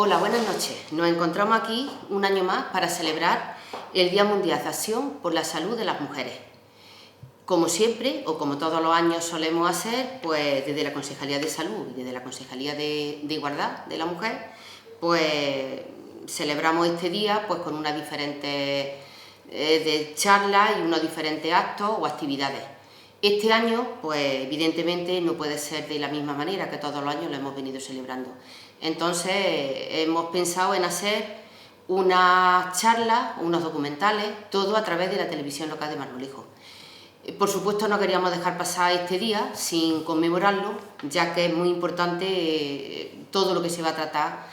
Hola, buenas noches. Nos encontramos aquí un año más para celebrar el Día Mundial de Acción por la Salud de las Mujeres. Como siempre, o como todos los años solemos hacer, pues desde la Concejalía de Salud y desde la Concejalía de Igualdad de la Mujer, pues celebramos este día pues con unas diferentes de charlas y unos diferentes actos o actividades. Este año, pues evidentemente no puede ser de la misma manera que todos los años lo hemos venido celebrando. Entonces hemos pensado en hacer unas charlas, unos documentales, todo a través de la televisión local de Marmolejo. Por supuesto no queríamos dejar pasar este día sin conmemorarlo, ya que es muy importante todo lo que se va a tratar,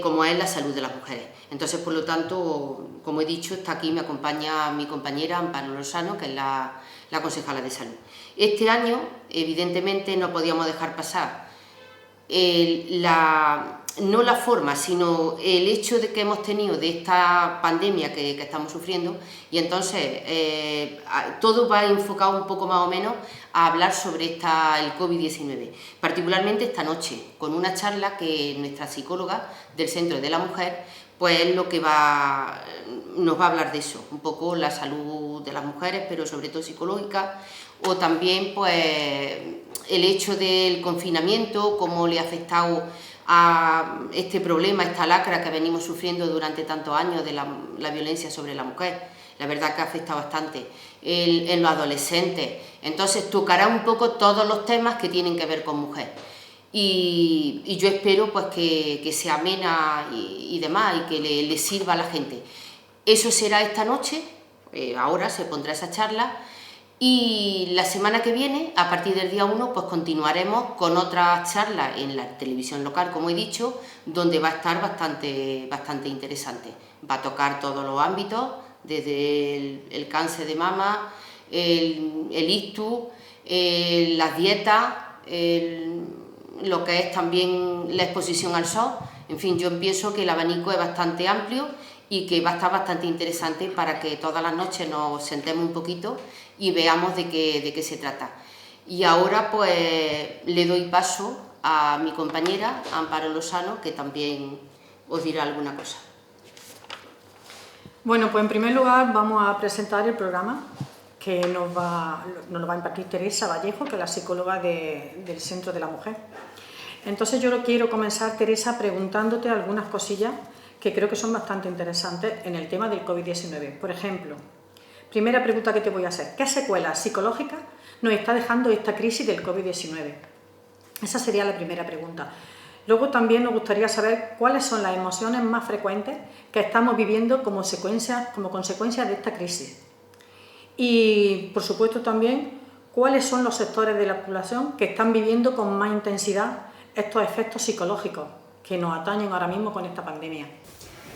como es la salud de las mujeres. Entonces, por lo tanto, como he dicho, está aquí, me acompaña mi compañera Amparo Lozano, que es la concejala de salud. Este año, evidentemente, no podíamos dejar pasar no la forma, sino el hecho de que hemos tenido de esta pandemia que estamos sufriendo, y entonces todo va enfocado un poco más o menos a hablar sobre el COVID-19, particularmente esta noche, con una charla que nuestra psicóloga del Centro de la Mujer, pues es lo que nos va a hablar de eso, un poco la salud de las mujeres, pero sobre todo psicológica, o también pues el hecho del confinamiento, cómo le ha afectado a este problema, esta lacra que venimos sufriendo durante tantos años de la violencia sobre la mujer. La verdad que afecta bastante en los adolescentes. Entonces tocará un poco todos los temas que tienen que ver con mujer. Y yo espero pues que sea amena y demás, y que le sirva a la gente. Eso será esta noche, ahora se pondrá esa charla, y la semana que viene, a partir del día 1, pues continuaremos con otras charlas en la televisión local, como he dicho, donde va a estar bastante interesante. Va a tocar todos los ámbitos, desde el cáncer de mama, el ictus, las dietas, lo que es también la exposición al sol. En fin, yo pienso que el abanico es bastante amplio y que va a estar bastante interesante para que todas las noches nos sentemos un poquito y veamos de qué se trata. Y ahora pues le doy paso a mi compañera Amparo Lozano, que también os dirá alguna cosa. Bueno, pues en primer lugar vamos a presentar el programa que nos lo va a impartir Teresa Vallejo, que es la psicóloga del Centro de la Mujer. Entonces yo quiero comenzar, Teresa, preguntándote algunas cosillas que creo que son bastante interesantes en el tema del COVID-19. Por ejemplo, primera pregunta que te voy a hacer: ¿qué secuelas psicológicas nos está dejando esta crisis del COVID-19? Esa sería la primera pregunta. Luego también nos gustaría saber cuáles son las emociones más frecuentes que estamos viviendo como consecuencia de esta crisis. Y, por supuesto, también cuáles son los sectores de la población que están viviendo con más intensidad estos efectos psicológicos que nos atañen ahora mismo con esta pandemia.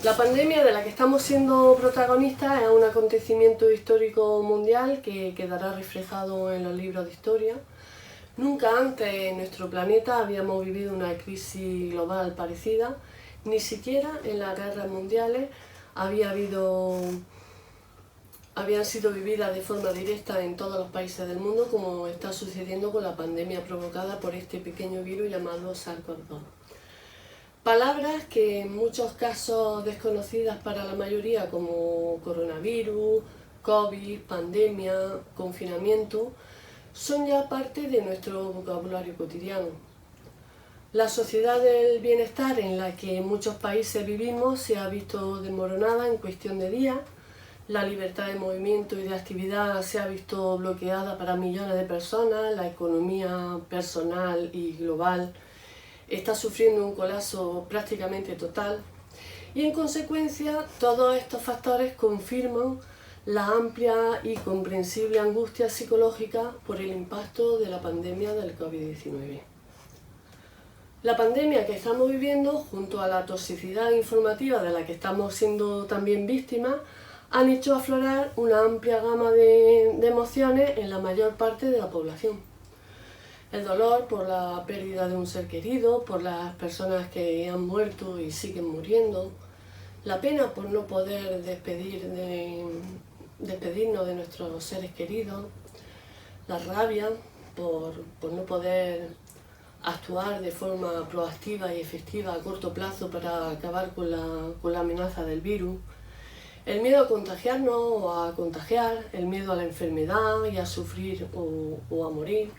La pandemia de la que estamos siendo protagonistas es un acontecimiento histórico mundial que quedará reflejado en los libros de historia. Nunca antes en nuestro planeta habíamos vivido una crisis global parecida, ni siquiera en las guerras mundiales habían sido vividas de forma directa en todos los países del mundo, como está sucediendo con la pandemia provocada por este pequeño virus llamado SARS-CoV-2. Palabras que en muchos casos desconocidas para la mayoría, como coronavirus, COVID, pandemia, confinamiento, son ya parte de nuestro vocabulario cotidiano. La sociedad del bienestar en la que en muchos países vivimos se ha visto desmoronada en cuestión de días. La libertad de movimiento y de actividad se ha visto bloqueada para millones de personas. La economía personal y global está sufriendo un colapso prácticamente total, y en consecuencia todos estos factores confirman la amplia y comprensible angustia psicológica por el impacto de la pandemia del COVID-19. La pandemia que estamos viviendo, junto a la toxicidad informativa de la que estamos siendo también víctimas, han hecho aflorar una amplia gama de emociones en la mayor parte de la población. El dolor por la pérdida de un ser querido, por las personas que han muerto y siguen muriendo, la pena por no poder despedirnos de nuestros seres queridos, la rabia por no poder actuar de forma proactiva y efectiva a corto plazo para acabar con la amenaza del virus, el miedo a contagiarnos o a contagiar, el miedo a la enfermedad y a sufrir o a morir,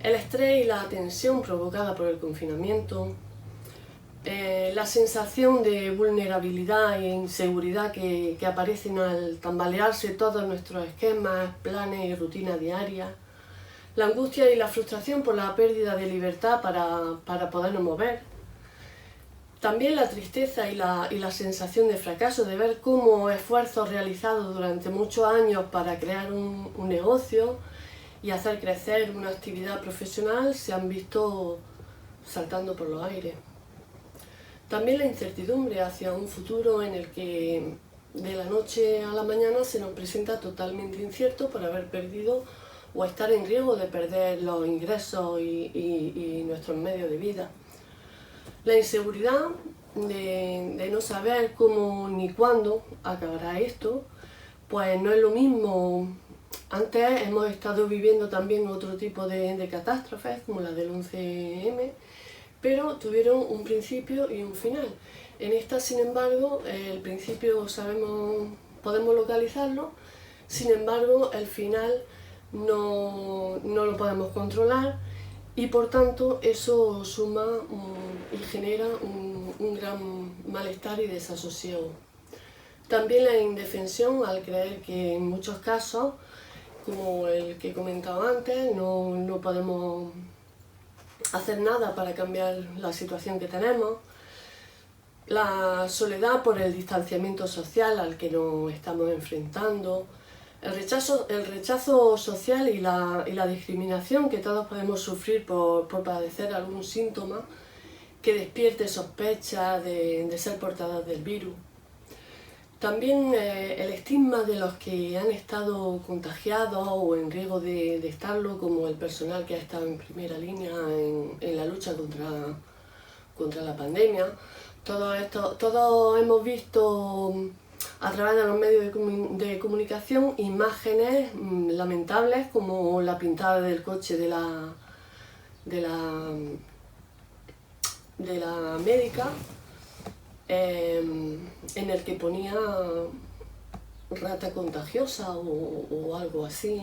el estrés y la tensión provocada por el confinamiento, la sensación de vulnerabilidad e inseguridad que aparecen al tambalearse todos nuestros esquemas, planes y rutinas diarias, la angustia y la frustración por la pérdida de libertad para podernos mover, también la tristeza y la sensación de fracaso de ver cómo esfuerzos realizados durante muchos años para crear un negocio y hacer crecer una actividad profesional se han visto saltando por los aires. También la incertidumbre hacia un futuro en el que de la noche a la mañana se nos presenta totalmente incierto por haber perdido o estar en riesgo de perder los ingresos y nuestros medios de vida. La inseguridad de no saber cómo ni cuándo acabará esto, pues no es lo mismo. Antes hemos estado viviendo también otro tipo de catástrofes, como la del 11M, pero tuvieron un principio y un final. En esta, sin embargo, el principio podemos localizarlo, sin embargo, el final no lo podemos controlar y por tanto eso suma y genera un gran malestar y desasosiego. También la indefensión al creer que en muchos casos, como el que he comentado antes, no podemos hacer nada para cambiar la situación que tenemos, la soledad por el distanciamiento social al que nos estamos enfrentando, el rechazo social y la discriminación que todos podemos sufrir por padecer algún síntoma que despierte sospechas de ser portadores del virus. También el estigma de los que han estado contagiados o en riesgo de estarlo, como el personal que ha estado en primera línea en la lucha contra la pandemia. Todos hemos visto a través de los medios de comunicación imágenes lamentables como la pintada del coche de la médica, en el que ponía rata contagiosa o algo así.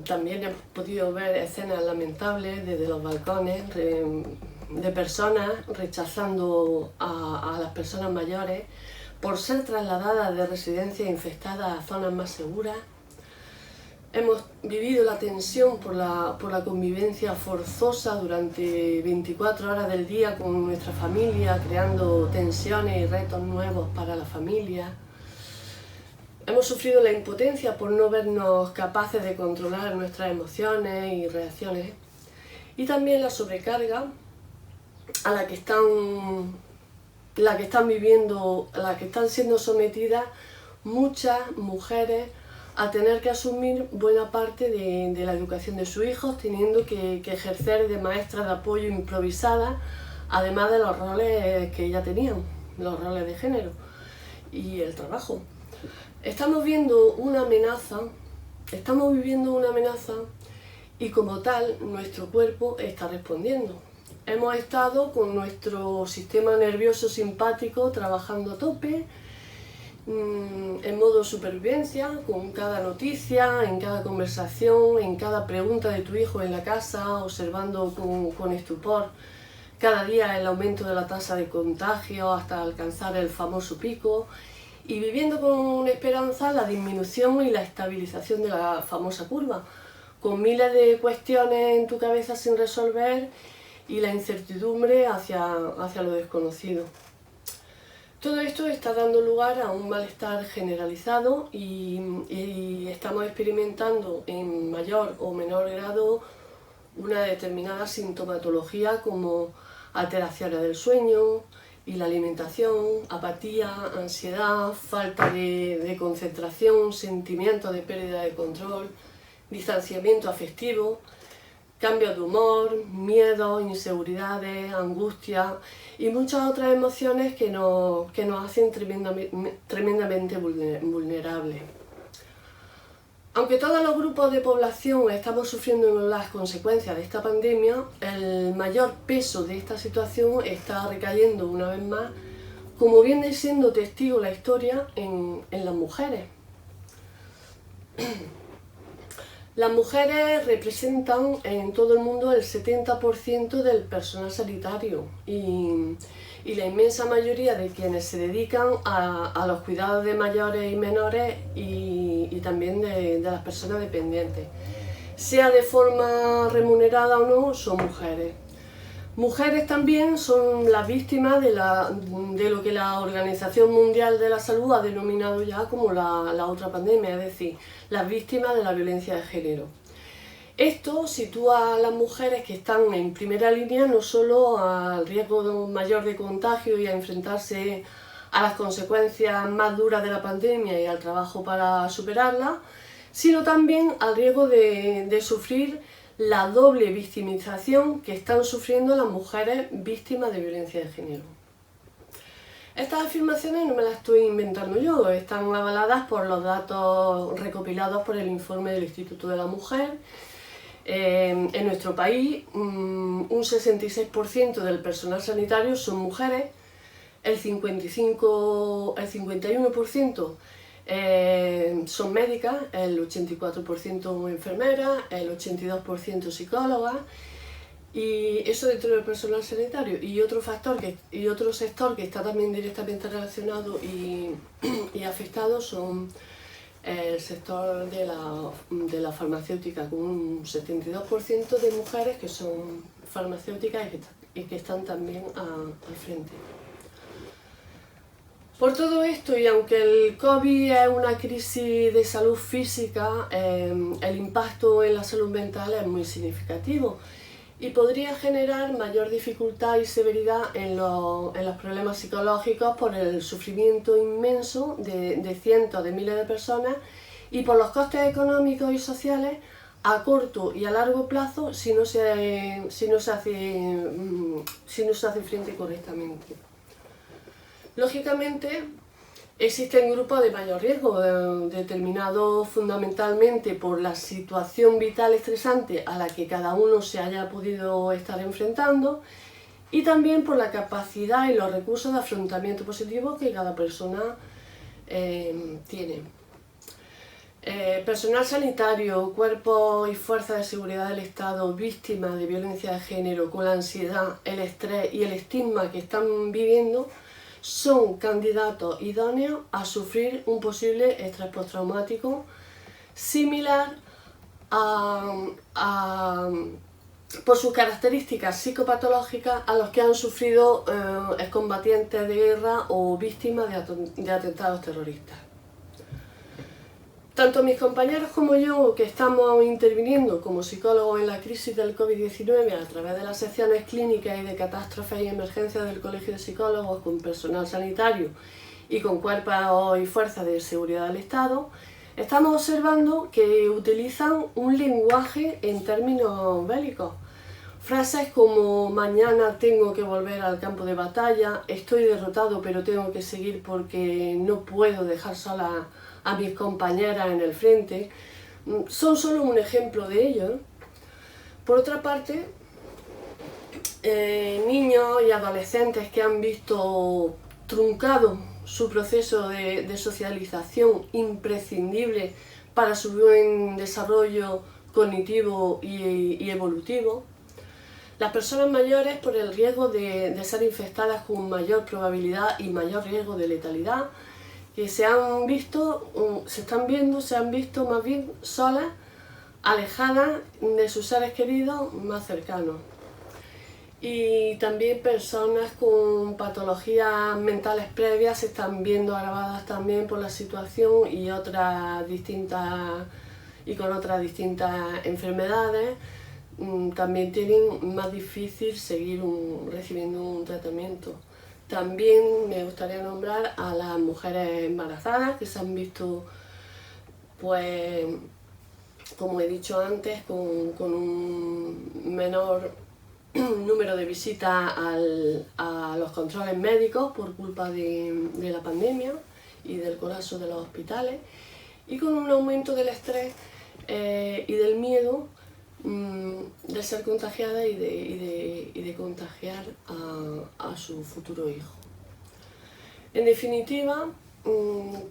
También hemos podido ver escenas lamentables desde los balcones de personas rechazando a las personas mayores por ser trasladadas de residencias infectadas a zonas más seguras. Hemos vivido la tensión por la convivencia forzosa durante 24 horas del día con nuestra familia, creando tensiones y retos nuevos para la familia. Hemos sufrido la impotencia por no vernos capaces de controlar nuestras emociones y reacciones. Y también la sobrecarga a la que están siendo sometidas muchas mujeres a tener que asumir buena parte de la educación de sus hijos, teniendo que ejercer de maestras de apoyo improvisadas, además de los roles que ya tenían, los roles de género y el trabajo. Estamos viviendo una amenaza y como tal nuestro cuerpo está respondiendo. Hemos estado con nuestro sistema nervioso simpático trabajando a tope, en modo supervivencia, con cada noticia, en cada conversación, en cada pregunta de tu hijo en la casa, observando con estupor cada día el aumento de la tasa de contagio hasta alcanzar el famoso pico y viviendo con esperanza la disminución y la estabilización de la famosa curva, con miles de cuestiones en tu cabeza sin resolver y la incertidumbre hacia lo desconocido. Todo esto está dando lugar a un malestar generalizado y estamos experimentando en mayor o menor grado una determinada sintomatología como alteraciones del sueño y la alimentación, apatía, ansiedad, falta de concentración, sentimiento de pérdida de control, distanciamiento afectivo, cambios de humor, miedo, inseguridades, angustia y muchas otras emociones que nos hacen tremendamente vulnerables. Aunque todos los grupos de población estamos sufriendo las consecuencias de esta pandemia, el mayor peso de esta situación está recayendo una vez más, como viene siendo testigo la historia, en las mujeres. Las mujeres representan en todo el mundo el 70% del personal sanitario y la inmensa mayoría de quienes se dedican a los cuidados de mayores y menores y también de las personas dependientes. Sea de forma remunerada o no, son mujeres. Mujeres también son las víctimas de lo que la Organización Mundial de la Salud ha denominado ya como la otra pandemia, es decir, las víctimas de la violencia de género. Esto sitúa a las mujeres que están en primera línea no solo al riesgo mayor de contagio y a enfrentarse a las consecuencias más duras de la pandemia y al trabajo para superarla, sino también al riesgo de sufrir la doble victimización que están sufriendo las mujeres víctimas de violencia de género. Estas afirmaciones no me las estoy inventando yo, están avaladas por los datos recopilados por el informe del Instituto de la Mujer. En nuestro país, un 66% del personal sanitario son mujeres, el 51% son médicas, el 84% enfermeras, el 82% psicólogas, y eso dentro del personal sanitario. Y otro sector que está también directamente relacionado y afectado son el sector de la farmacéutica, con un 72% de mujeres que son farmacéuticas y que están también al frente. Por todo esto, y aunque el COVID es una crisis de salud física, el impacto en la salud mental es muy significativo y podría generar mayor dificultad y severidad en los problemas psicológicos por el sufrimiento inmenso de cientos de miles de personas y por los costes económicos y sociales a corto y a largo plazo si no se hace frente correctamente. Lógicamente, existen grupos de mayor riesgo, determinados fundamentalmente por la situación vital estresante a la que cada uno se haya podido estar enfrentando y también por la capacidad y los recursos de afrontamiento positivo que cada persona tiene. Personal sanitario, cuerpos y fuerzas de seguridad del Estado víctimas de violencia de género con la ansiedad, el estrés y el estigma que están viviendo son candidatos idóneos a sufrir un posible estrés postraumático similar por sus características psicopatológicas a los que han sufrido excombatientes de guerra o víctimas de atentados terroristas. Tanto mis compañeros como yo, que estamos interviniendo como psicólogos en la crisis del COVID-19 a través de las secciones clínicas y de catástrofes y emergencias del Colegio de Psicólogos con personal sanitario y con cuerpos y fuerzas de seguridad del Estado, estamos observando que utilizan un lenguaje en términos bélicos. Frases como mañana tengo que volver al campo de batalla, estoy derrotado pero tengo que seguir porque no puedo dejar sola a mis compañeras en el frente, son solo un ejemplo de ello. Por otra parte, niños y adolescentes que han visto truncado su proceso de socialización imprescindible para su buen desarrollo cognitivo y evolutivo. Las personas mayores por el riesgo de ser infectadas con mayor probabilidad y mayor riesgo de letalidad, que se han visto más bien solas, alejadas de sus seres queridos más cercanos. Y también personas con patologías mentales previas se están viendo agravadas también por la situación y con otras distintas enfermedades, también tienen más difícil seguir recibiendo un tratamiento. También me gustaría nombrar a las mujeres embarazadas que se han visto, pues, como he dicho antes, con un menor número de visitas a los controles médicos por culpa de la pandemia y del colapso de los hospitales. y con un aumento del estrés y del miedo de ser contagiada y de contagiar a su futuro hijo. En definitiva,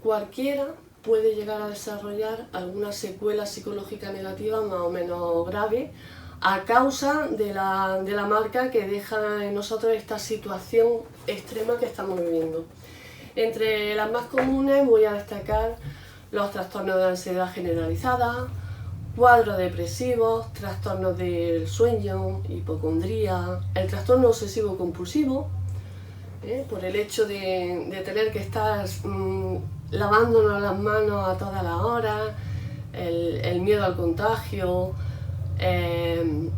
cualquiera puede llegar a desarrollar alguna secuela psicológica negativa más o menos grave a causa de la marca que deja en nosotros esta situación extrema que estamos viviendo. Entre las más comunes voy a destacar los trastornos de ansiedad generalizada, cuadros depresivos, trastornos del sueño, hipocondría, el trastorno obsesivo compulsivo, por el hecho de tener que estar lavándonos las manos a todas las horas, el miedo al contagio, en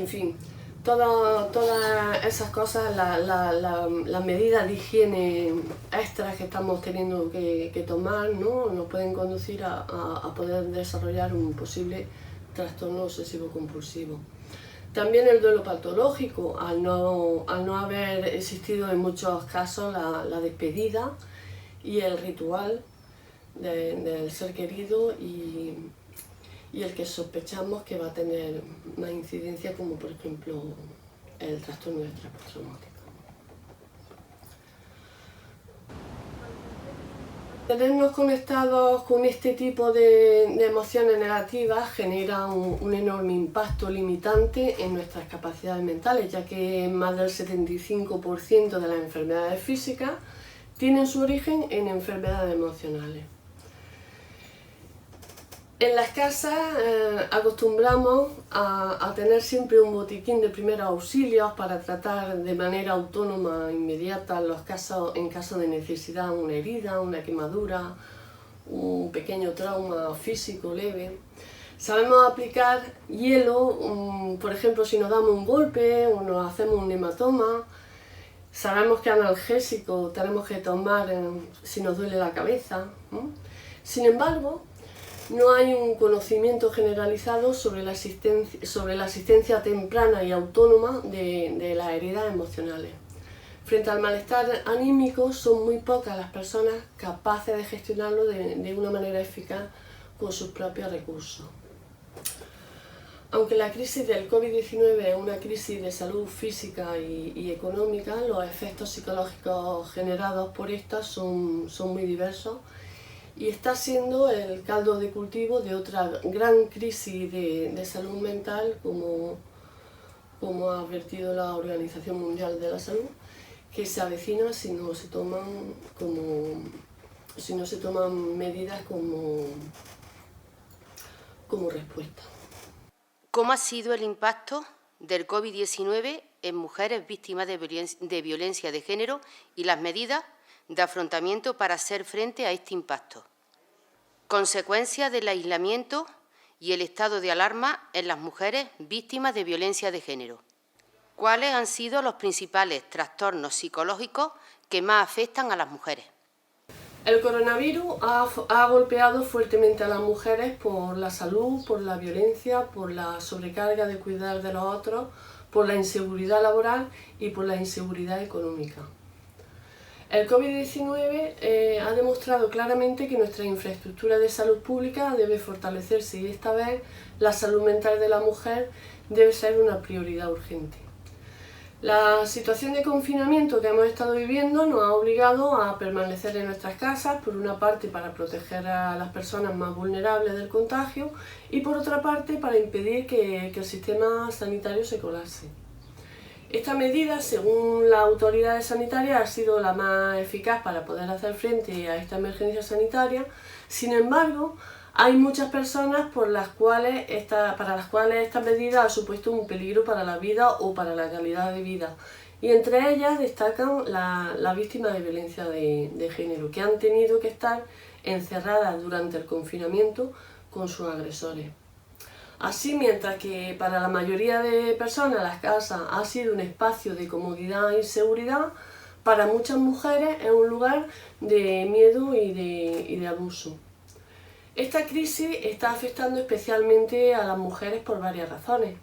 fin, todas esas cosas, las medidas de higiene extras que estamos teniendo que tomar, ¿no?, nos pueden conducir a poder desarrollar un posible trastorno obsesivo compulsivo. También el duelo patológico, al no haber existido en muchos casos la despedida y el ritual del ser querido y el que sospechamos que va a tener más incidencia, como por ejemplo el trastorno de estrés postraumático. Tenernos conectados con este tipo de emociones negativas genera un enorme impacto limitante en nuestras capacidades mentales, ya que más del 75% de las enfermedades físicas tienen su origen en enfermedades emocionales. En las casas acostumbramos a tener siempre un botiquín de primeros auxilios para tratar de manera autónoma e inmediata en caso de necesidad, una herida, una quemadura, un pequeño trauma físico leve. Sabemos aplicar hielo, por ejemplo, si nos damos un golpe o nos hacemos un hematoma. Sabemos qué analgésico tenemos que tomar si nos duele la cabeza. Sin embargo, no hay un conocimiento generalizado sobre la asistencia temprana y autónoma de las heridas emocionales. Frente al malestar anímico, son muy pocas las personas capaces de gestionarlo de una manera eficaz con sus propios recursos. Aunque la crisis del COVID-19 es una crisis de salud física y económica, los efectos psicológicos generados por esta son muy diversos y está siendo el caldo de cultivo de otra gran crisis de salud mental, como ha advertido la Organización Mundial de la Salud, que se avecina si no se toman medidas como respuesta. ¿Cómo ha sido el impacto del COVID-19 en mujeres víctimas de violencia de género y las medidas de afrontamiento para hacer frente a este impacto? Consecuencias del aislamiento y el estado de alarma en las mujeres víctimas de violencia de género. ¿Cuáles han sido los principales trastornos psicológicos que más afectan a las mujeres? El coronavirus ha golpeado fuertemente a las mujeres por la salud, por la violencia, por la sobrecarga de cuidar de los otros, por la inseguridad laboral y por la inseguridad económica. El COVID-19 ha demostrado claramente que nuestra infraestructura de salud pública debe fortalecerse y esta vez la salud mental de la mujer debe ser una prioridad urgente. La situación de confinamiento que hemos estado viviendo nos ha obligado a permanecer en nuestras casas, por una parte para proteger a las personas más vulnerables del contagio y por otra parte para impedir que el sistema sanitario se colapse. Esta medida, según las autoridades sanitarias, ha sido la más eficaz para poder hacer frente a esta emergencia sanitaria. Sin embargo, hay muchas personas para las cuales esta medida ha supuesto un peligro para la vida o para la calidad de vida. Y entre ellas destacan las víctimas de violencia de género, que han tenido que estar encerradas durante el confinamiento con sus agresores. Así, mientras que para la mayoría de personas las casas ha sido un espacio de comodidad y seguridad, para muchas mujeres es un lugar de miedo y de abuso. Esta crisis está afectando especialmente a las mujeres por varias razones.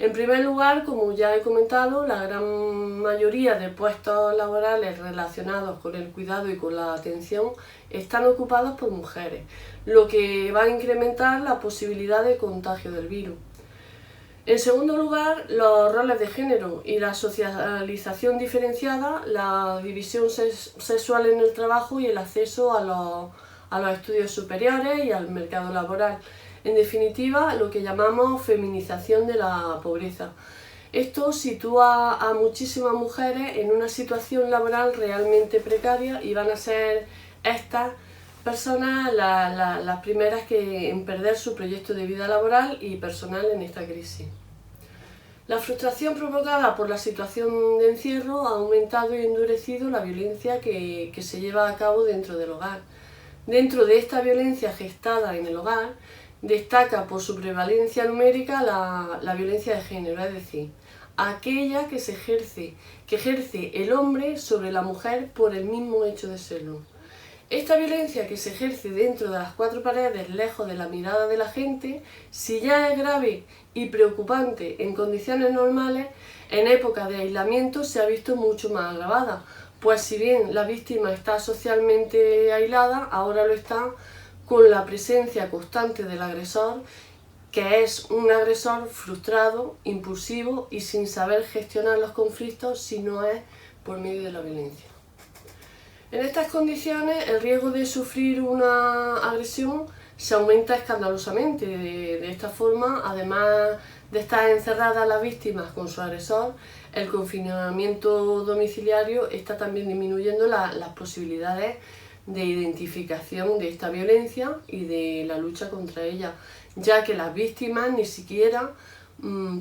En primer lugar, como ya he comentado, la gran mayoría de puestos laborales relacionados con el cuidado y con la atención están ocupados por mujeres, lo que va a incrementar la posibilidad de contagio del virus. En segundo lugar, los roles de género y la socialización diferenciada, la división sexual en el trabajo y el acceso a los estudios superiores y al mercado laboral. En definitiva, lo que llamamos feminización de la pobreza. Esto sitúa a muchísimas mujeres en una situación laboral realmente precaria y van a ser estas personas las primeras en perder su proyecto de vida laboral y personal en esta crisis. La frustración provocada por la situación de encierro ha aumentado y endurecido la violencia que se lleva a cabo dentro del hogar. Dentro de esta violencia gestada en el hogar, destaca por su prevalencia numérica la violencia de género, es decir, aquella que ejerce el hombre sobre la mujer por el mismo hecho de serlo. Esta violencia que se ejerce dentro de las cuatro paredes, lejos de la mirada de la gente, si ya es grave y preocupante en condiciones normales, en época de aislamiento se ha visto mucho más agravada, pues si bien la víctima está socialmente aislada, ahora lo está con la presencia constante del agresor, que es un agresor frustrado, impulsivo y sin saber gestionar los conflictos si no es por medio de la violencia. En estas condiciones, el riesgo de sufrir una agresión se aumenta escandalosamente. De esta forma, además de estar encerradas las víctimas con su agresor, el confinamiento domiciliario está también disminuyendo las posibilidades de identificación de esta violencia y de la lucha contra ella, ya que las víctimas ni siquiera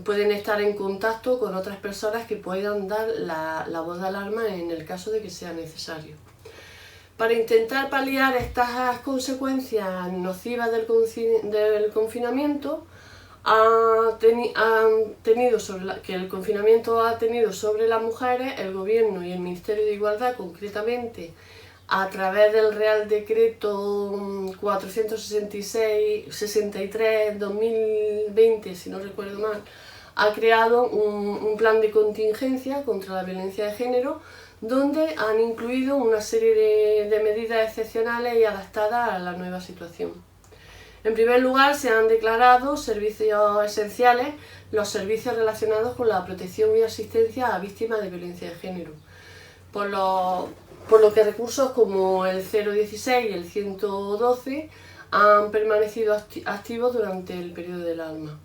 pueden estar en contacto con otras personas que puedan dar la voz de alarma en el caso de que sea necesario. Para intentar paliar estas consecuencias nocivas del confinamiento, que el confinamiento ha tenido sobre las mujeres, el Gobierno y el Ministerio de Igualdad, concretamente a través del Real Decreto 463/2020, si no recuerdo mal, ha creado un plan de contingencia contra la violencia de género, donde han incluido una serie de medidas excepcionales y adaptadas a la nueva situación. En primer lugar, se han declarado servicios esenciales los servicios relacionados con la protección y asistencia a víctimas de violencia de género, por lo que recursos como el 016 y el 112 han permanecido activos durante el periodo del alarma.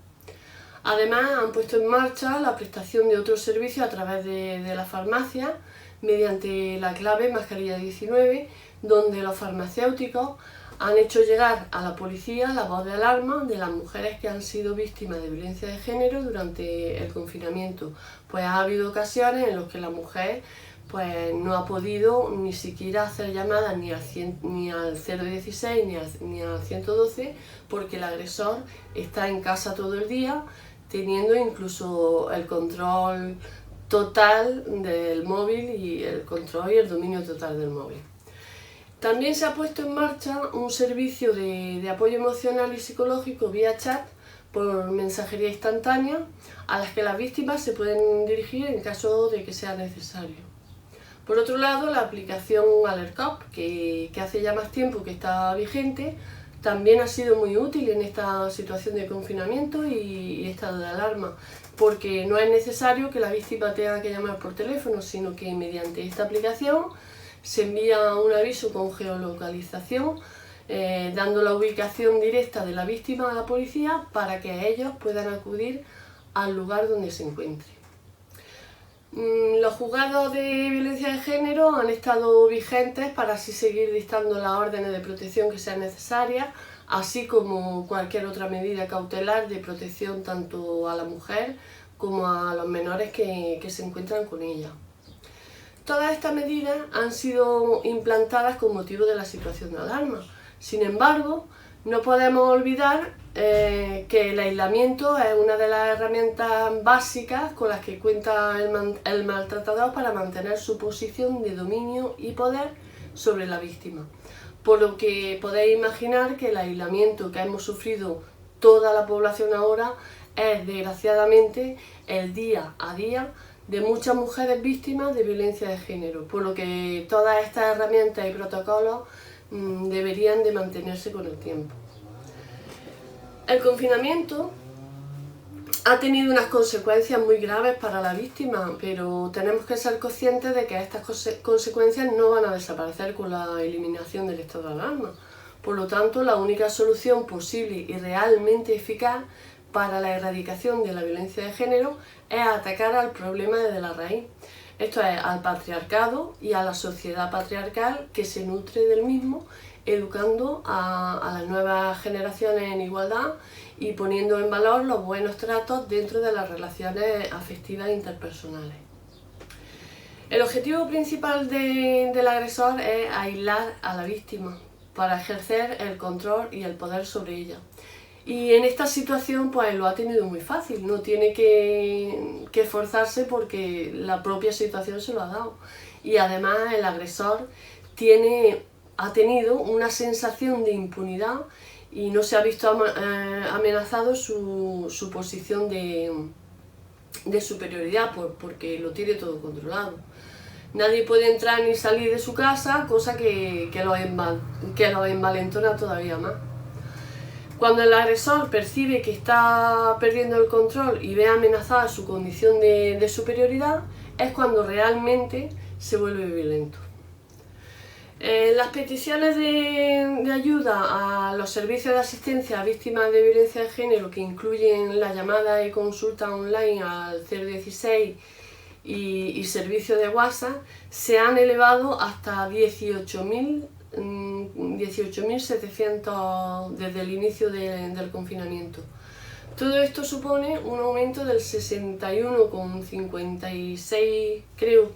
Además, han puesto en marcha la prestación de otros servicios a través de la farmacia, mediante la clave mascarilla 19, donde los farmacéuticos han hecho llegar a la policía la voz de alarma de las mujeres que han sido víctimas de violencia de género durante el confinamiento, pues ha habido ocasiones en las que la mujer no ha podido ni siquiera hacer llamadas ni al 016 ni al 112, porque el agresor está en casa todo el día, teniendo incluso el control total del móvil y el control y el dominio total del móvil. También se ha puesto en marcha un servicio de apoyo emocional y psicológico vía chat por mensajería instantánea, a las que las víctimas se pueden dirigir en caso de que sea necesario. Por otro lado, la aplicación AlertCop, que hace ya más tiempo que está vigente, también ha sido muy útil en esta situación de confinamiento y estado de alarma, porque no es necesario que la víctima tenga que llamar por teléfono, sino que mediante esta aplicación se envía un aviso con geolocalización, dando la ubicación directa de la víctima a la policía para que ellos puedan acudir al lugar donde se encuentre. Los juzgados de violencia de género han estado vigentes para así seguir dictando las órdenes de protección que sean necesarias, así como cualquier otra medida cautelar de protección tanto a la mujer como a los menores que se encuentran con ella. Todas estas medidas han sido implantadas con motivo de la situación de alarma. Sin embargo, no podemos olvidar que el aislamiento es una de las herramientas básicas con las que cuenta el maltratador para mantener su posición de dominio y poder sobre la víctima. Por lo que podéis imaginar que el aislamiento que hemos sufrido toda la población ahora es desgraciadamente el día a día de muchas mujeres víctimas de violencia de género, por lo que todas estas herramientas y protocolos deberían de mantenerse con el tiempo. El confinamiento ha tenido unas consecuencias muy graves para la víctima, pero tenemos que ser conscientes de que estas consecuencias no van a desaparecer con la eliminación del estado de alarma. Por lo tanto, la única solución posible y realmente eficaz para la erradicación de la violencia de género es atacar al problema desde la raíz. Esto es, al patriarcado y a la sociedad patriarcal que se nutre del mismo, educando a las nuevas generaciones en igualdad y poniendo en valor los buenos tratos dentro de las relaciones afectivas interpersonales. El objetivo principal del agresor es aislar a la víctima para ejercer el control y el poder sobre ella. Y en esta situación pues lo ha tenido muy fácil, no tiene que esforzarse porque la propia situación se lo ha dado. Y además el agresor ha tenido una sensación de impunidad y no se ha visto amenazado su posición de superioridad porque lo tiene todo controlado. Nadie puede entrar ni salir de su casa, cosa que lo envalentona todavía más. Cuando el agresor percibe que está perdiendo el control y ve amenazada su condición de superioridad, es cuando realmente se vuelve violento. Las peticiones de ayuda a los servicios de asistencia a víctimas de violencia de género, que incluyen la llamada y consulta online al 016 y servicio de WhatsApp, se han elevado hasta 18.700 desde el inicio del confinamiento. Todo esto supone un aumento del 61,56%, creo,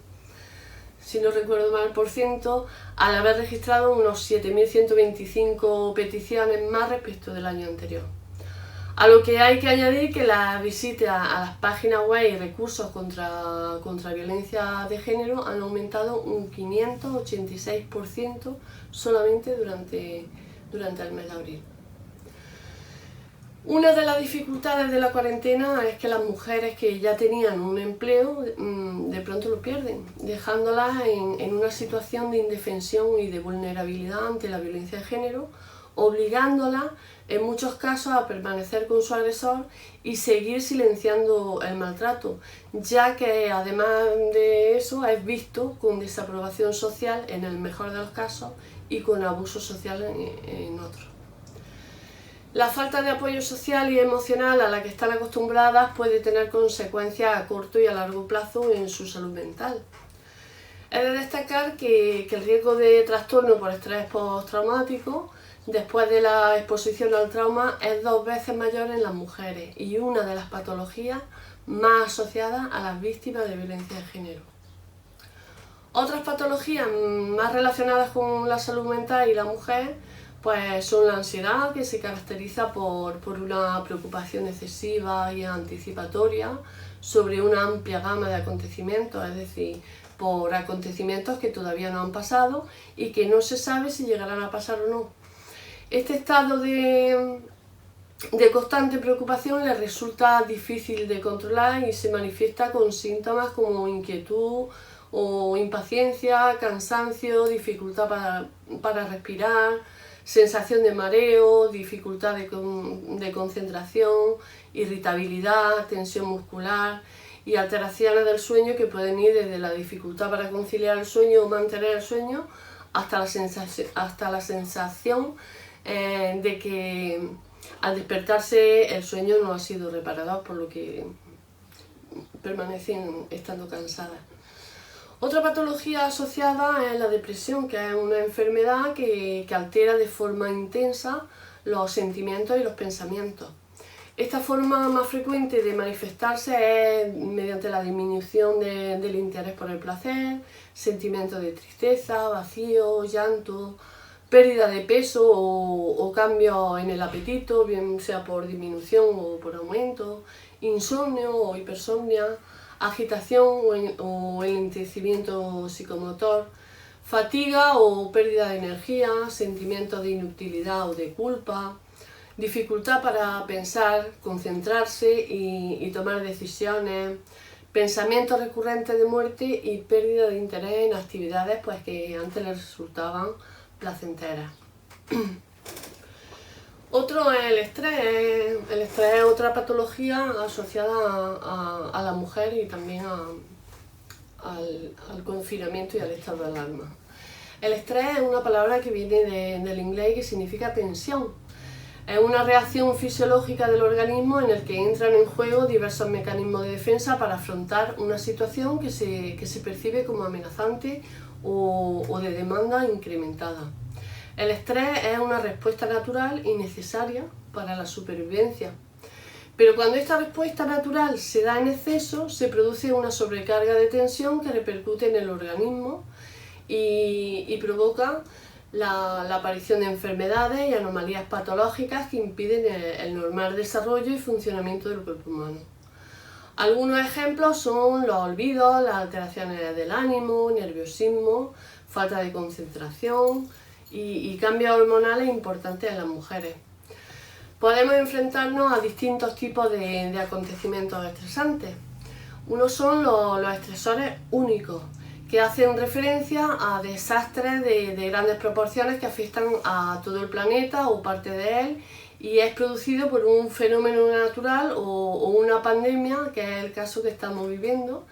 si no recuerdo mal, al haber registrado unos 7.125 peticiones más respecto del año anterior. A lo que hay que añadir que las visitas a las páginas web y recursos contra violencia de género han aumentado un 586% solamente durante el mes de abril. Una de las dificultades de la cuarentena es que las mujeres que ya tenían un empleo de pronto lo pierden, dejándolas en una situación de indefensión y de vulnerabilidad ante la violencia de género, obligándolas en muchos casos a permanecer con su agresor y seguir silenciando el maltrato, ya que además de eso es visto con desaprobación social en el mejor de los casos y con abuso social en otros. La falta de apoyo social y emocional a la que están acostumbradas puede tener consecuencias a corto y a largo plazo en su salud mental. Es de destacar que el riesgo de trastorno por estrés postraumático después de la exposición al trauma es 2 veces mayor en las mujeres y una de las patologías más asociadas a las víctimas de violencia de género. Otras patologías más relacionadas con la salud mental y la mujer pues son la ansiedad, que se caracteriza por una preocupación excesiva y anticipatoria sobre una amplia gama de acontecimientos, es decir, por acontecimientos que todavía no han pasado y que no se sabe si llegarán a pasar o no. Este estado de constante preocupación le resulta difícil de controlar y se manifiesta con síntomas como inquietud o impaciencia, cansancio, dificultad para respirar, sensación de mareo, dificultad de concentración, irritabilidad, tensión muscular y alteraciones del sueño que pueden ir desde la dificultad para conciliar el sueño o mantener el sueño hasta la sensación de que al despertarse el sueño no ha sido reparado, por lo que permanecen estando cansadas. Otra patología asociada es la depresión, que es una enfermedad que altera de forma intensa los sentimientos y los pensamientos. Esta forma más frecuente de manifestarse es mediante la disminución del interés por el placer, sentimientos de tristeza, vacío, llanto, pérdida de peso o cambios en el apetito, bien sea por disminución o por aumento, insomnio o hipersomnia, agitación o enlentecimiento psicomotor, fatiga o pérdida de energía, sentimientos de inutilidad o de culpa, dificultad para pensar, concentrarse y tomar decisiones, pensamientos recurrentes de muerte y pérdida de interés en actividades pues, que antes les resultaban placenteras. Otro es el estrés. El estrés es otra patología asociada a la mujer y también al confinamiento y al estado de alarma. El estrés es una palabra que viene del inglés y que significa tensión. Es una reacción fisiológica del organismo en el que entran en juego diversos mecanismos de defensa para afrontar una situación que se percibe como amenazante o de demanda incrementada. El estrés es una respuesta natural y necesaria para la supervivencia. Pero cuando esta respuesta natural se da en exceso, se produce una sobrecarga de tensión que repercute en el organismo y provoca la aparición de enfermedades y anomalías patológicas que impiden el normal desarrollo y funcionamiento del cuerpo humano. Algunos ejemplos son los olvidos, las alteraciones del ánimo, nerviosismo, falta de concentración y cambios hormonales importantes en las mujeres. Podemos enfrentarnos a distintos tipos de acontecimientos estresantes. Unos son los estresores únicos, que hacen referencia a desastres de grandes proporciones que afectan a todo el planeta o parte de él y es producido por un fenómeno natural o una pandemia, que es el caso que estamos viviendo,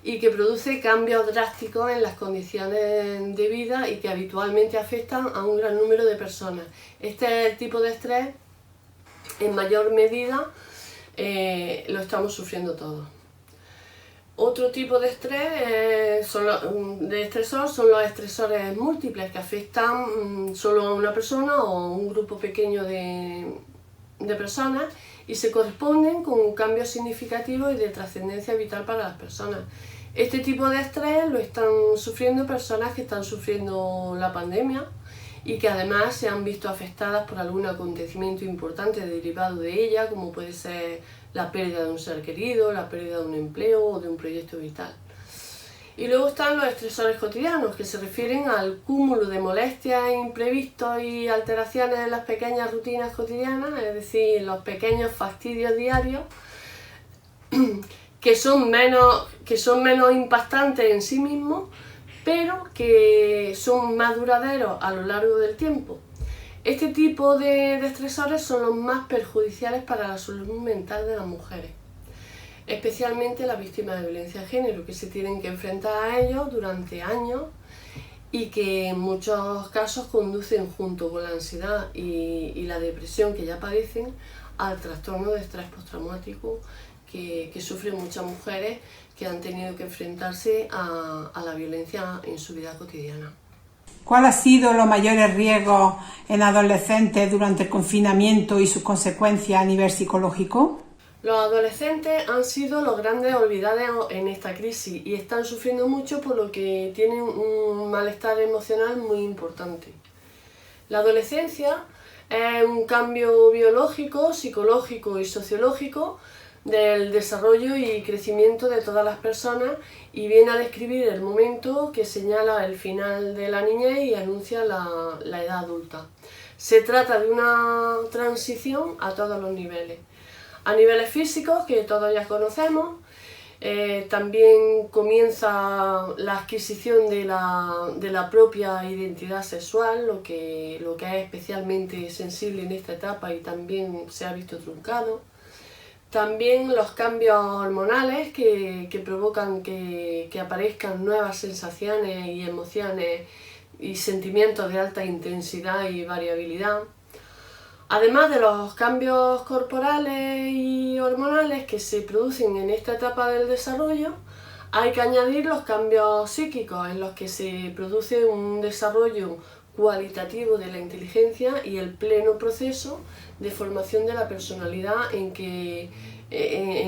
y que produce cambios drásticos en las condiciones de vida y que habitualmente afectan a un gran número de personas. Este es el tipo de estrés, en mayor medida, lo estamos sufriendo todos. Otro tipo de estrés, de estresor, son los estresores múltiples que afectan solo a una persona o un grupo pequeño de personas y se corresponden con cambios significativos y de trascendencia vital para las personas. Este tipo de estrés lo están sufriendo personas que están sufriendo la pandemia y que además se han visto afectadas por algún acontecimiento importante derivado de ella, como puede ser la pérdida de un ser querido, la pérdida de un empleo o de un proyecto vital. Y luego están los estresores cotidianos, que se refieren al cúmulo de molestias, imprevistos y alteraciones en las pequeñas rutinas cotidianas, es decir, los pequeños fastidios diarios, que son menos impactantes en sí mismos, pero que son más duraderos a lo largo del tiempo. Este tipo de estresores son los más perjudiciales para la salud mental de las mujeres, especialmente las víctimas de violencia de género, que se tienen que enfrentar a ellos durante años y que en muchos casos conducen, junto con la ansiedad y la depresión que ya padecen, al trastorno de estrés postraumático que sufren muchas mujeres que han tenido que enfrentarse a la violencia en su vida cotidiana. ¿Cuál ha sido los mayores riesgos en adolescentes durante el confinamiento y sus consecuencias a nivel psicológico? Los adolescentes han sido los grandes olvidados en esta crisis y están sufriendo mucho, por lo que tienen un malestar emocional muy importante. La adolescencia es un cambio biológico, psicológico y sociológico del desarrollo y crecimiento de todas las personas y viene a describir el momento que señala el final de la niñez y anuncia la edad adulta. Se trata de una transición a todos los niveles. A niveles físicos, que todos ya conocemos, también comienza la adquisición de la propia identidad sexual, lo que es especialmente sensible en esta etapa y también se ha visto truncado. También los cambios hormonales que provocan que aparezcan nuevas sensaciones y emociones y sentimientos de alta intensidad y variabilidad. Además de los cambios corporales y hormonales que se producen en esta etapa del desarrollo, hay que añadir los cambios psíquicos en los que se produce un desarrollo cualitativo de la inteligencia y el pleno proceso de formación de la personalidad en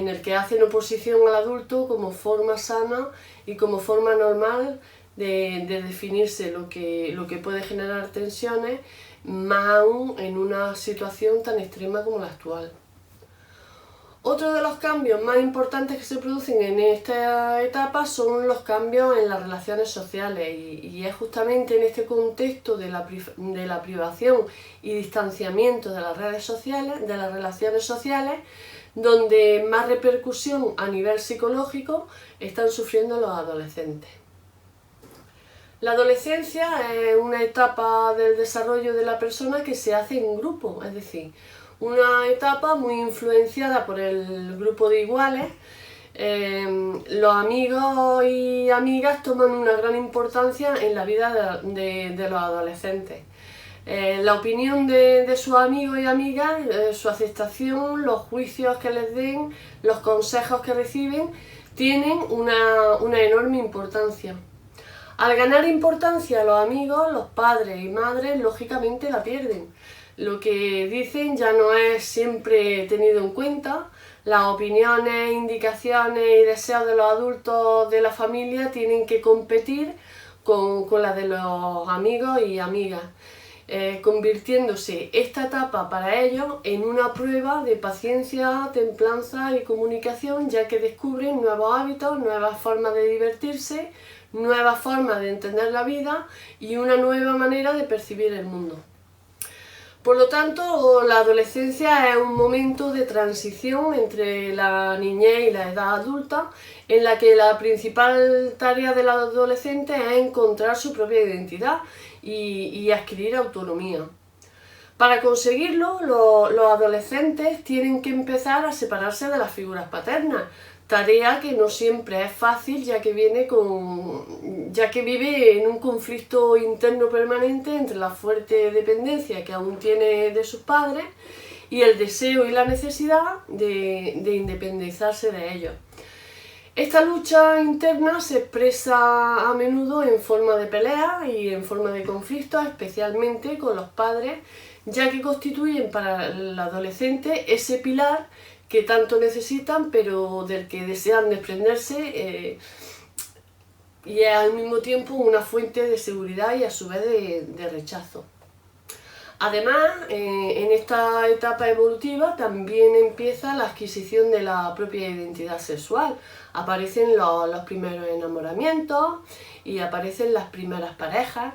el que hacen oposición al adulto como forma sana y como forma normal de definirse lo que puede generar tensiones, más aún en una situación tan extrema como la actual. Otro de los cambios más importantes que se producen en esta etapa son los cambios en las relaciones sociales y es justamente en este contexto de la privación y distanciamiento de las redes sociales, de las relaciones sociales, donde más repercusión a nivel psicológico están sufriendo los adolescentes. La adolescencia es una etapa del desarrollo de la persona que se hace en grupo, es decir, una etapa muy influenciada por el grupo de iguales. Los amigos y amigas toman una gran importancia en la vida de los adolescentes. La opinión de sus amigos y amigas, su aceptación, los juicios que les den, los consejos que reciben, tienen una enorme importancia. Al ganar importancia los amigos, los padres y madres lógicamente la pierden. Lo que dicen ya no es siempre tenido en cuenta. Las opiniones, indicaciones y deseos de los adultos de la familia tienen que competir con las de los amigos y amigas, convirtiéndose esta etapa para ellos en una prueba de paciencia, templanza y comunicación, ya que descubren nuevos hábitos, nuevas formas de divertirse, nuevas formas de entender la vida y una nueva manera de percibir el mundo. Por lo tanto, la adolescencia es un momento de transición entre la niñez y la edad adulta, en la que la principal tarea del adolescente es encontrar su propia identidad y adquirir autonomía. Para conseguirlo, los adolescentes tienen que empezar a separarse de las figuras paternas, tarea que no siempre es fácil, ya que vive en un conflicto interno permanente entre la fuerte dependencia que aún tiene de sus padres y el deseo y la necesidad de independizarse de ellos. Esta lucha interna se expresa a menudo en forma de peleas y en forma de conflictos, especialmente con los padres, ya que constituyen para el adolescente ese pilar que tanto necesitan, pero del que desean desprenderse, y es al mismo tiempo una fuente de seguridad y a su vez de rechazo. Además, en esta etapa evolutiva también empieza la adquisición de la propia identidad sexual. Aparecen los primeros enamoramientos y aparecen las primeras parejas,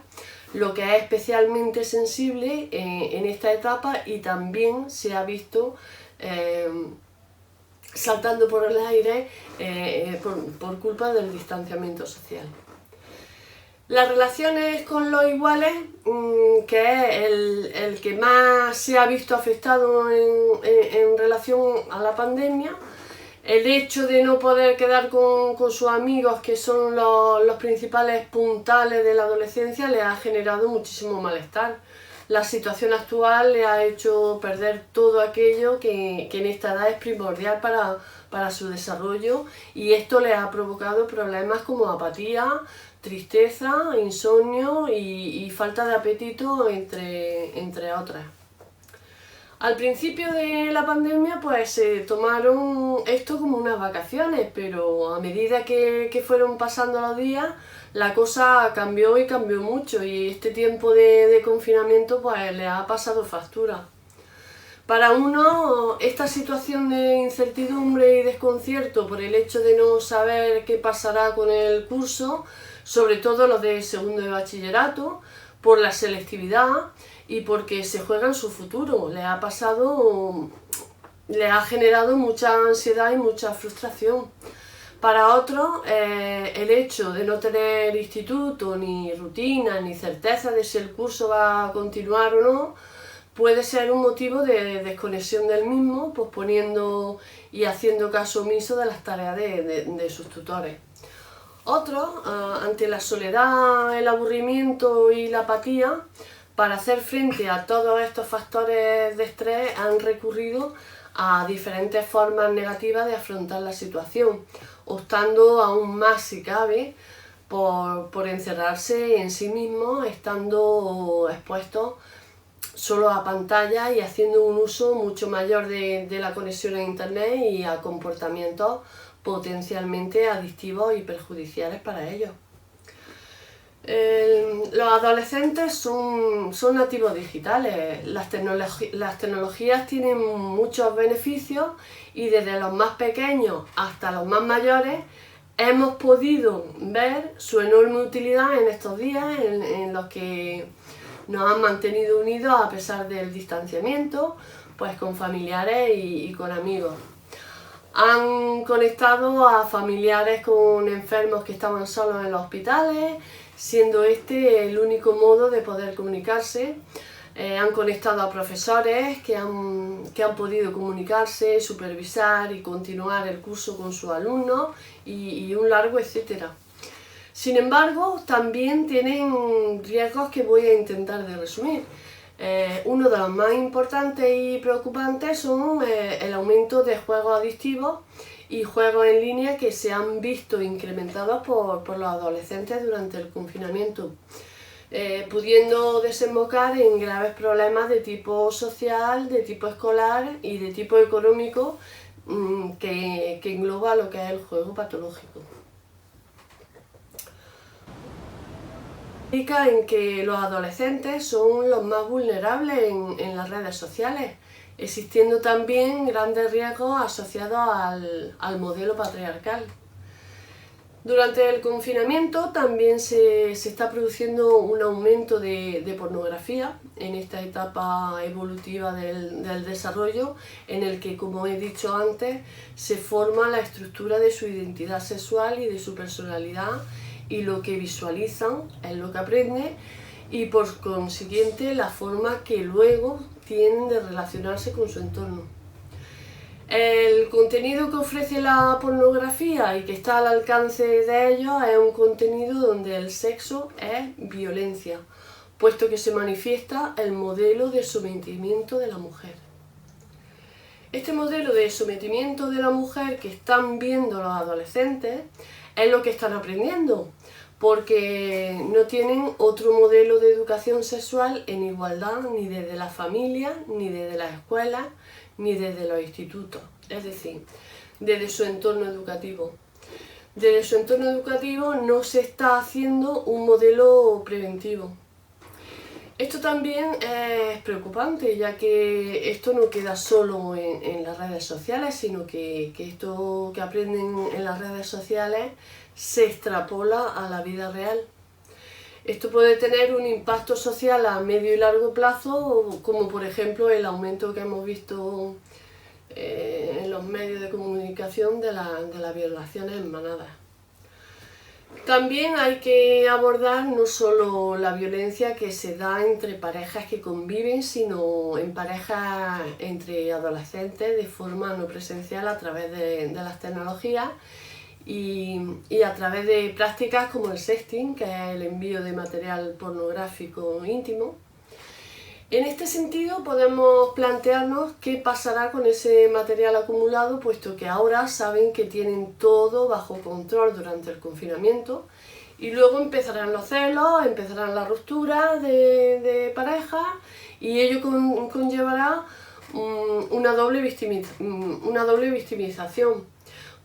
lo que es especialmente sensible en esta etapa y también se ha visto saltando por el aire por culpa del distanciamiento social. Las relaciones con los iguales, que es el que más se ha visto afectado en relación a la pandemia, el hecho de no poder quedar con sus amigos, que son los principales puntales de la adolescencia, le ha generado muchísimo malestar. La situación actual le ha hecho perder todo aquello que en esta edad es primordial para su desarrollo, y esto le ha provocado problemas como apatía, tristeza, insomnio y falta de apetito, entre otras. Al principio de la pandemia pues se tomaron esto como unas vacaciones, pero a medida que fueron pasando los días la cosa cambió y cambió mucho, y este tiempo de confinamiento pues le ha pasado factura. Para uno, esta situación de incertidumbre y desconcierto por el hecho de no saber qué pasará con el curso, sobre todo los de segundo de bachillerato, por la selectividad y porque se juegan su futuro, le ha generado mucha ansiedad y mucha frustración. Para otros, el hecho de no tener instituto, ni rutina, ni certeza de si el curso va a continuar o no, puede ser un motivo de desconexión del mismo, posponiendo y haciendo caso omiso de las tareas de sus tutores. Otros, ante la soledad, el aburrimiento y la apatía, para hacer frente a todos estos factores de estrés han recurrido a diferentes formas negativas de afrontar la situación, optando aún más, si cabe, por encerrarse en sí mismos, estando expuestos solo a pantalla y haciendo un uso mucho mayor de la conexión a internet y a comportamientos potencialmente adictivos y perjudiciales para ellos. Los adolescentes son nativos digitales. Las tecnologías tienen muchos beneficios y desde los más pequeños hasta los más mayores hemos podido ver su enorme utilidad en estos días en los que nos han mantenido unidos a pesar del distanciamiento, pues con familiares y con amigos. Han conectado a familiares con enfermos que estaban solos en los hospitales, siendo este el único modo de poder comunicarse. Han conectado a profesores que han podido comunicarse, supervisar y continuar el curso con sus alumnos y un largo etcétera. Sin embargo, también tienen riesgos que voy a intentar de resumir. Uno de los más importantes y preocupantes son el aumento de juegos adictivos y juegos en línea que se han visto incrementados por los adolescentes durante el confinamiento, pudiendo desembocar en graves problemas de tipo social, de tipo escolar y de tipo económico que engloba lo que es el juego patológico. En que los adolescentes son los más vulnerables en las redes sociales, existiendo también grandes riesgos asociados al modelo patriarcal. Durante el confinamiento también se está produciendo un aumento de pornografía en esta etapa evolutiva del desarrollo, en el que, como he dicho antes, se forma la estructura de su identidad sexual y de su personalidad, y lo que visualizan es lo que aprenden y por consiguiente la forma que luego tienen de relacionarse con su entorno. El contenido que ofrece la pornografía y que está al alcance de ellos es un contenido donde el sexo es violencia, puesto que se manifiesta el modelo de sometimiento de la mujer. Este modelo de sometimiento de la mujer que están viendo los adolescentes es lo que están aprendiendo, porque no tienen otro modelo de educación sexual en igualdad ni desde la familia, ni desde las escuelas, ni desde los institutos, es decir, desde su entorno educativo. Desde su entorno educativo no se está haciendo un modelo preventivo. Esto también es preocupante, ya que esto no queda solo en las redes sociales, sino que esto que aprenden en las redes sociales se extrapola a la vida real. Esto puede tener un impacto social a medio y largo plazo, como por ejemplo el aumento que hemos visto en los medios de comunicación de las violaciones en manadas. También hay que abordar no solo la violencia que se da entre parejas que conviven, sino en parejas entre adolescentes de forma no presencial a través de las tecnologías y a través de prácticas como el sexting, que es el envío de material pornográfico íntimo. En este sentido podemos plantearnos qué pasará con ese material acumulado, puesto que ahora saben que tienen todo bajo control durante el confinamiento y luego empezarán los celos, empezarán las rupturas de pareja y ello conllevará una doble victimización,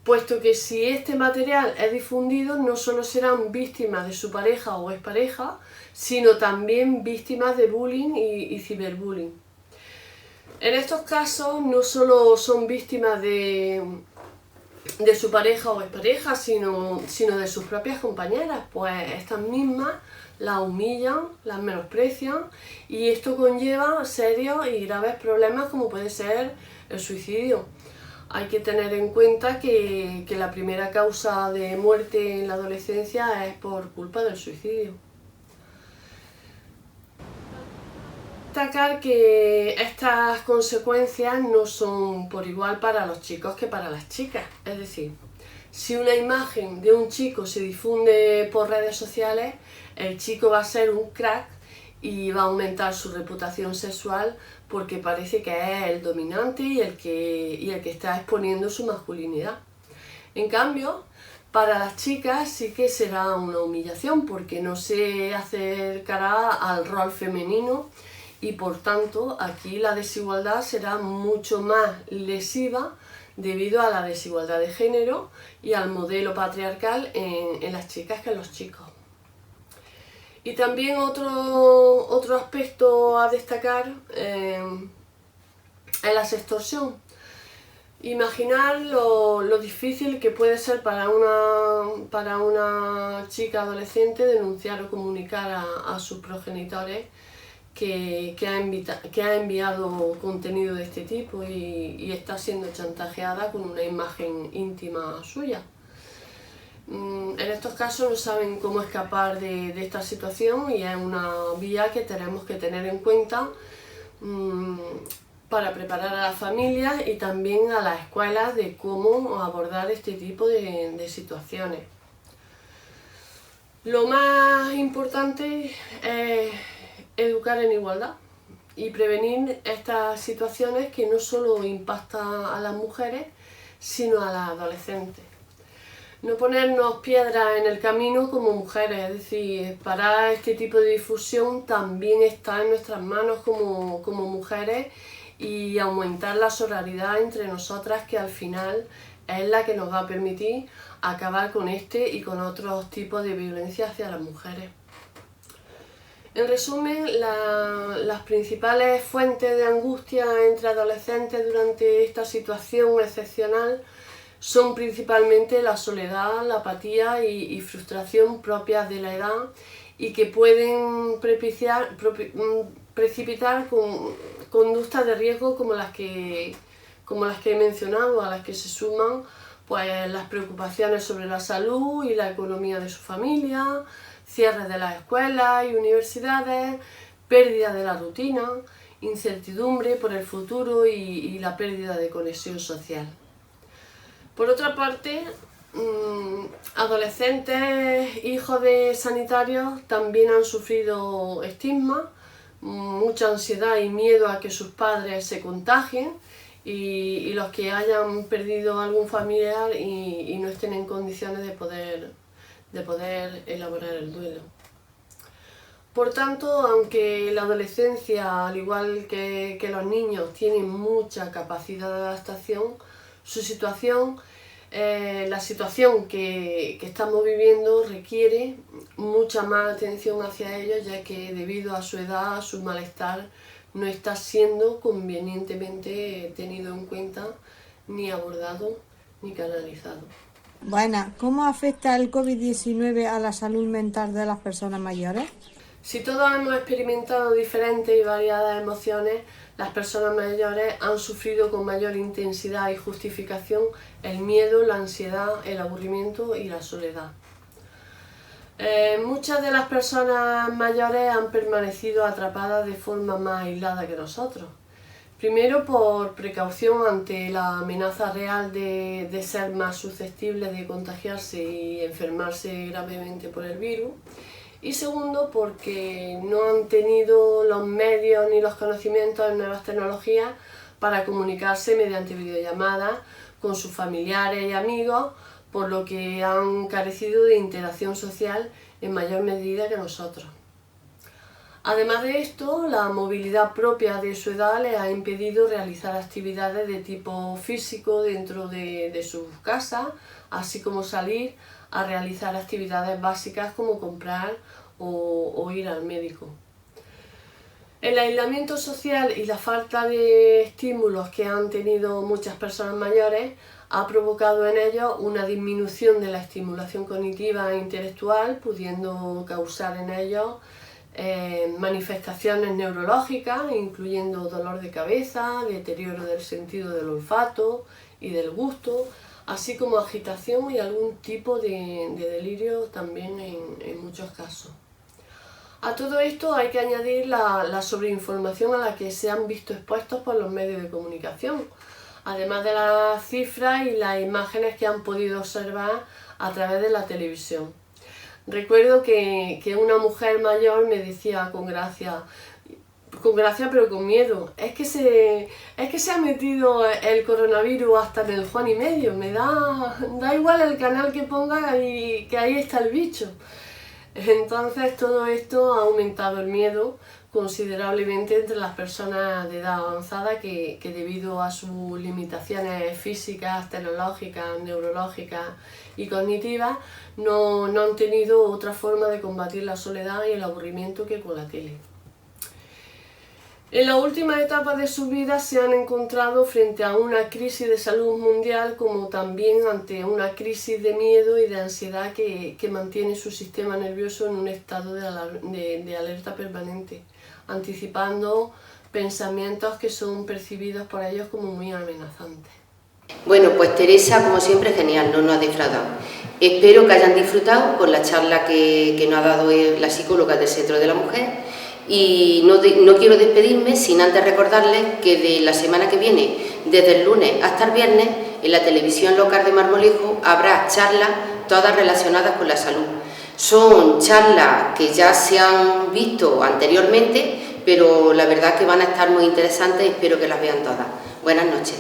puesto que si este material es difundido no solo serán víctimas de su pareja o expareja, sino también víctimas de bullying y ciberbullying. En estos casos no solo son víctimas de su pareja o expareja, sino de sus propias compañeras, pues estas mismas las humillan, las menosprecian y esto conlleva serios y graves problemas como puede ser el suicidio. Hay que tener en cuenta que la primera causa de muerte en la adolescencia es por culpa del suicidio. Destacar que estas consecuencias no son por igual para los chicos que para las chicas. Es decir, si una imagen de un chico se difunde por redes sociales, el chico va a ser un crack y va a aumentar su reputación sexual porque parece que es el dominante y el que está exponiendo su masculinidad. En cambio, para las chicas sí que será una humillación porque no se acercará al rol femenino y por tanto aquí la desigualdad será mucho más lesiva debido a la desigualdad de género y al modelo patriarcal en las chicas que en los chicos. Y también otro aspecto a destacar es la sextorsión. Imaginar lo difícil que puede ser para una chica adolescente denunciar o comunicar a sus progenitores que ha enviado contenido de este tipo y está siendo chantajeada con una imagen íntima suya. En estos casos no saben cómo escapar de esta situación y es una vía que tenemos que tener en cuenta para preparar a las familias y también a las escuelas de cómo abordar este tipo de situaciones. Lo más importante es educar en igualdad y prevenir estas situaciones que no solo impactan a las mujeres, sino a las adolescentes. No ponernos piedras en el camino como mujeres, es decir, parar este tipo de difusión también está en nuestras manos como mujeres y aumentar la sororidad entre nosotras, que al final es la que nos va a permitir acabar con este y con otros tipos de violencia hacia las mujeres. En resumen, las principales fuentes de angustia entre adolescentes durante esta situación excepcional son principalmente la soledad, la apatía y frustración propias de la edad y que pueden precipitar conductas de riesgo como las que he mencionado, a las que se suman pues, las preocupaciones sobre la salud y la economía de su familia, cierres de las escuelas y universidades, pérdida de la rutina, incertidumbre por el futuro y la pérdida de conexión social. Por otra parte, adolescentes, hijos de sanitarios, también han sufrido estigma, mucha ansiedad y miedo a que sus padres se contagien y los que hayan perdido algún familiar y no estén en condiciones de poder elaborar el duelo. Por tanto, aunque la adolescencia, al igual que los niños, tiene mucha capacidad de adaptación, la situación que estamos viviendo requiere mucha más atención hacia ellos, ya que debido a su edad, su malestar no está siendo convenientemente tenido en cuenta, ni abordado, ni canalizado. Bueno, ¿cómo afecta el COVID-19 a la salud mental de las personas mayores? Si todos hemos experimentado diferentes y variadas emociones, las personas mayores han sufrido con mayor intensidad y justificación el miedo, la ansiedad, el aburrimiento y la soledad. Muchas de las personas mayores han permanecido atrapadas de forma más aislada que nosotros. Primero por precaución ante la amenaza real de ser más susceptibles de contagiarse y enfermarse gravemente por el virus. Y segundo, porque no han tenido los medios ni los conocimientos en nuevas tecnologías para comunicarse mediante videollamadas con sus familiares y amigos, por lo que han carecido de interacción social en mayor medida que nosotros. Además de esto, la movilidad propia de su edad les ha impedido realizar actividades de tipo físico dentro de sus casas, así como salir a realizar actividades básicas como comprar o ir al médico. El aislamiento social y la falta de estímulos que han tenido muchas personas mayores ha provocado en ellos una disminución de la estimulación cognitiva e intelectual, pudiendo causar en ellos manifestaciones neurológicas, incluyendo dolor de cabeza, deterioro del sentido del olfato y del gusto, así como agitación y algún tipo de delirio también en muchos casos. A todo esto hay que añadir la sobreinformación a la que se han visto expuestos por los medios de comunicación, además de las cifras y las imágenes que han podido observar a través de la televisión. Recuerdo que una mujer mayor me decía con gracia pero con miedo, es que se ha metido el coronavirus hasta en el Juan y Medio, da igual el canal que ponga y que ahí está el bicho. Entonces todo esto ha aumentado el miedo considerablemente entre las personas de edad avanzada que debido a sus limitaciones físicas, tecnológicas, neurológicas y cognitivas no han tenido otra forma de combatir la soledad y el aburrimiento que con la tele. En las últimas etapas de su vida se han encontrado frente a una crisis de salud mundial como también ante una crisis de miedo y de ansiedad que mantiene su sistema nervioso en un estado de alerta permanente, anticipando pensamientos que son percibidos por ellos como muy amenazantes. Bueno, pues Teresa, como siempre, genial, no nos ha defraudado. Espero que hayan disfrutado con la charla que nos ha dado la psicóloga del Centro de la Mujer. Y no quiero despedirme sin antes recordarles que de la semana que viene, desde el lunes hasta el viernes, en la televisión local de Marmolejo habrá charlas todas relacionadas con la salud. Son charlas que ya se han visto anteriormente, pero la verdad que van a estar muy interesantes y espero que las vean todas. Buenas noches.